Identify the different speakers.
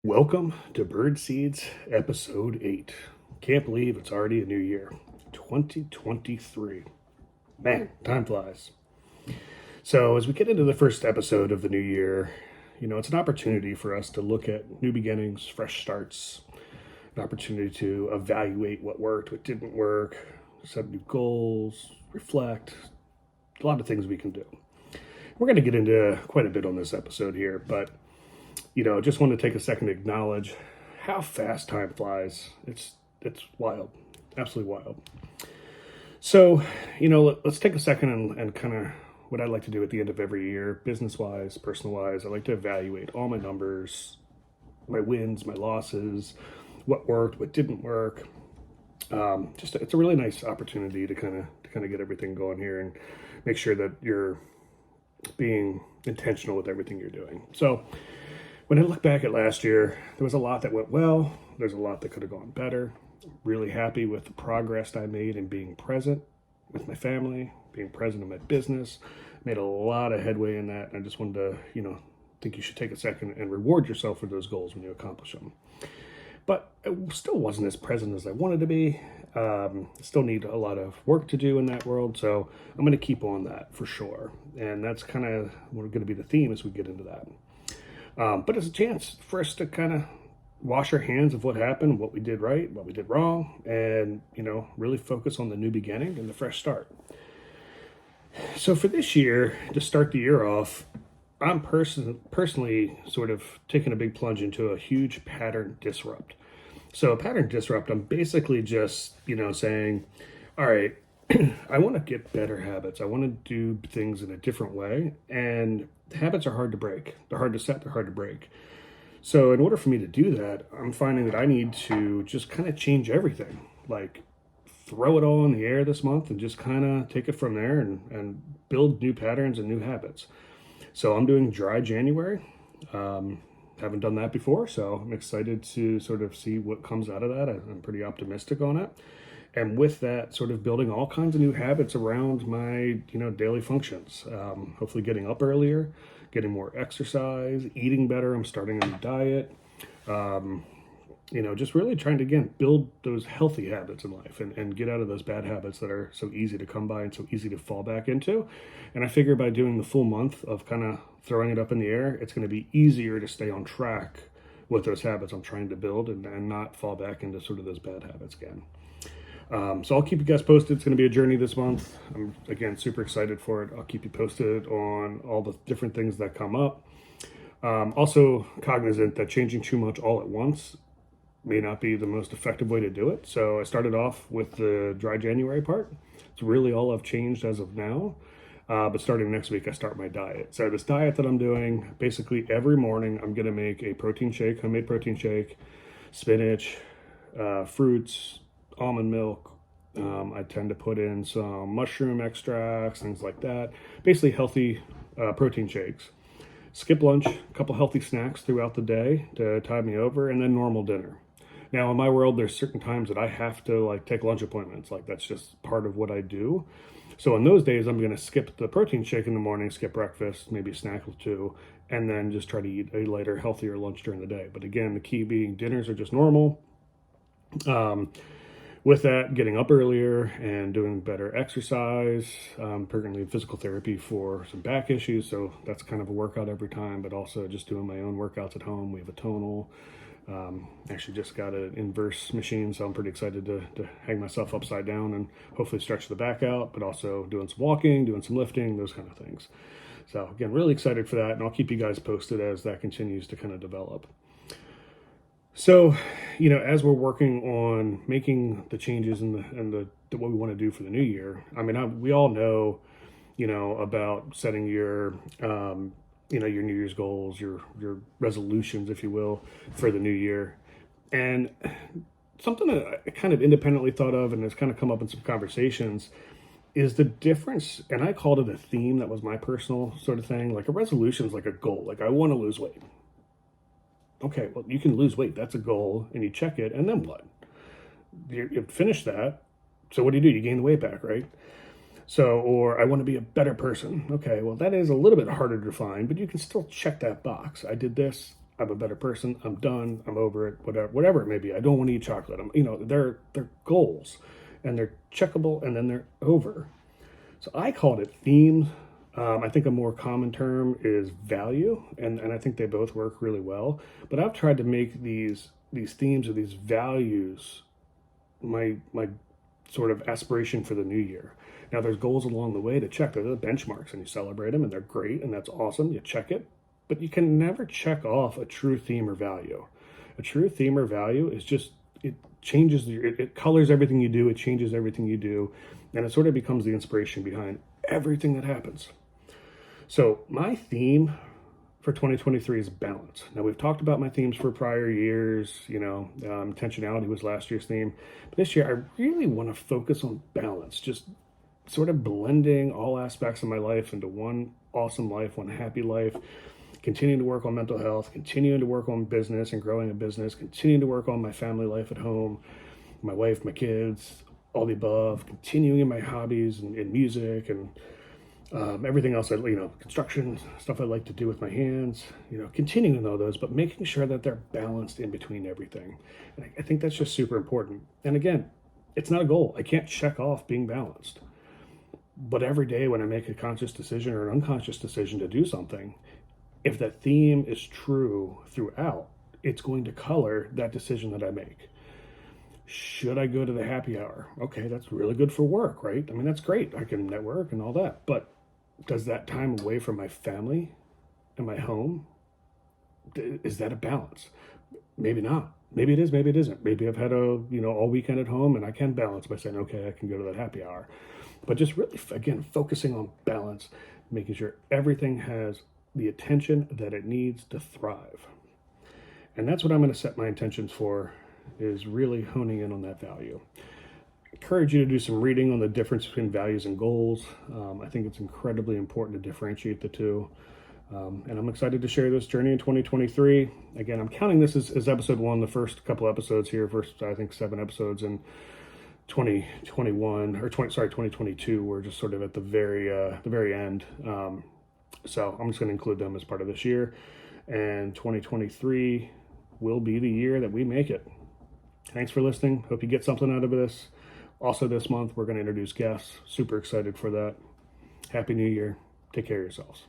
Speaker 1: Welcome to Bird Seeds episode 8. Can't believe it's already a new year, 2023. Man, time flies. So, as we get into the first episode of the new year, it's an opportunity for us to look at new beginnings, fresh starts, an opportunity to evaluate what worked, what didn't work, set new goals, reflect, a lot of things we can do. We're going to get into quite a bit on this episode here, but just want to take a second to acknowledge how fast time flies. It's wild, absolutely wild. So, let's take a second and kind of what I like to do at the end of every year, business-wise, personal-wise. I like to evaluate all my numbers, my wins, my losses, what worked, what didn't work. It's a really nice opportunity to kind of get everything going here and make sure that you're being intentional with everything you're doing. So, when I look back at last year, there was a lot that went well. There's a lot that could have gone better. I'm really happy with the progress I made in being present with my family, being present in my business. Made a lot of headway in that. And I just wanted to, think you should take a second and reward yourself for those goals when you accomplish them. But I still wasn't as present as I wanted to be. Still need a lot of work to do in that world. So I'm going to keep on that for sure. And that's kind of going to be the theme as we get into that. But it's a chance for us to kind of wash our hands of what happened, what we did right, what we did wrong, and, really focus on the new beginning and the fresh start. So for this year, to start the year off, I'm personally sort of taking a big plunge into a huge pattern disrupt. So a pattern disrupt, I'm basically just, saying, all right, I want to get better habits. I want to do things in a different way. And habits are hard to break. They're hard to set. They're hard to break. So in order for me to do that, I'm finding that I need to just kind of change everything. Like throw it all in the air this month and just kind of take it from there and build new patterns and new habits. So I'm doing dry January. Haven't done that before, so I'm excited to sort of see what comes out of that. I'm pretty optimistic on it. And with that, sort of building all kinds of new habits around my, daily functions. Hopefully getting up earlier, getting more exercise, eating better. I'm starting a new diet. Just really trying to, again, build those healthy habits in life and get out of those bad habits that are so easy to come by and so easy to fall back into. And I figure by doing the full month of kind of throwing it up in the air, it's going to be easier to stay on track with those habits I'm trying to build and not fall back into sort of those bad habits again. So I'll keep you guys posted. It's going to be a journey this month. I'm, again, super excited for it. I'll keep you posted on all the different things that come up. Also cognizant that changing too much all at once may not be the most effective way to do it. So I started off with the dry January part. It's really all I've changed as of now. But starting next week, I start my diet. So this diet that I'm doing, basically every morning, I'm going to make a protein shake, homemade protein shake, spinach, fruits, almond milk. I tend to put in some mushroom extracts, things like that. Basically healthy protein shakes. Skip lunch, a couple healthy snacks throughout the day to tide me over, and then normal dinner. Now, in my world, there's certain times that I have to take lunch appointments. That's just part of what I do. So in those days, I'm going to skip the protein shake in the morning, skip breakfast, maybe a snack or two, and then just try to eat a lighter, healthier lunch during the day. But again, the key being dinners are just normal. With that, getting up earlier and doing better exercise, currently physical therapy for some back issues. So that's kind of a workout every time, but also just doing my own workouts at home. We have a tonal. Actually just got an inverse machine, so I'm pretty excited to hang myself upside down and hopefully stretch the back out, but also doing some walking, doing some lifting, those kind of things. So again, really excited for that, and I'll keep you guys posted as that continues to kind of develop. So, as we're working on making the changes and what we want to do for the new year, we all know, about setting your, your New Year's goals, your resolutions, if you will, for the new year. And something that I kind of independently thought of and has kind of come up in some conversations is the difference, and I called it a theme. That was my personal sort of thing. Like a resolution is like a goal. Like I want to lose weight. Okay, well, you can lose weight. That's a goal, and you check it, and then what? You finish that. So what do? You gain the weight back, right? So, or I want to be a better person. Okay, well, that is a little bit harder to define, but you can still check that box. I did this. I'm a better person. I'm done. I'm over it. Whatever it may be. I don't want to eat chocolate. They're goals, and they're checkable, and then they're over. So I called it themes. I think a more common term is value, and I think they both work really well. But I've tried to make these themes or these values my sort of aspiration for the new year. Now, there's goals along the way to check. They're the benchmarks, and you celebrate them, and they're great, and that's awesome. You check it, but you can never check off a true theme or value. A true theme or value is just, it changes, it colors everything you do, it changes everything you do, and it sort of becomes the inspiration behind everything that happens. So my theme for 2023 is balance. Now, we've talked about my themes for prior years. Intentionality was last year's theme. But this year, I really want to focus on balance, just sort of blending all aspects of my life into one awesome life, one happy life, continuing to work on mental health, continuing to work on business and growing a business, continuing to work on my family life at home, my wife, my kids, all the above, continuing in my hobbies and in music and everything else, construction, stuff I like to do with my hands, continuing all those, but making sure that they're balanced in between everything. And I think that's just super important. And again, it's not a goal. I can't check off being balanced. But every day when I make a conscious decision or an unconscious decision to do something, if that theme is true throughout, it's going to color that decision that I make. Should I go to the happy hour? Okay, that's really good for work, right? I mean, that's great. I can network and all that. But does that time away from my family and my home, is that a balance? Maybe not. Maybe it is, maybe it isn't. Maybe I've had all weekend at home and I can balance by saying, okay, I can go to that happy hour. But just really, again, focusing on balance, making sure everything has the attention that it needs to thrive. And that's what I'm going to set my intentions for, is really honing in on that value. I encourage you to do some reading on the difference between values and goals. I think it's incredibly important to differentiate the two. And I'm excited to share this journey in 2023. Again, I'm counting this as episode 1, the first couple episodes here, first, I think, 7 episodes in 2022. We're just sort of at the very end. So I'm just going to include them as part of this year. And 2023 will be the year that we make it. Thanks for listening. Hope you get something out of this. Also this month, we're going to introduce guests. Super excited for that. Happy New Year. Take care of yourselves.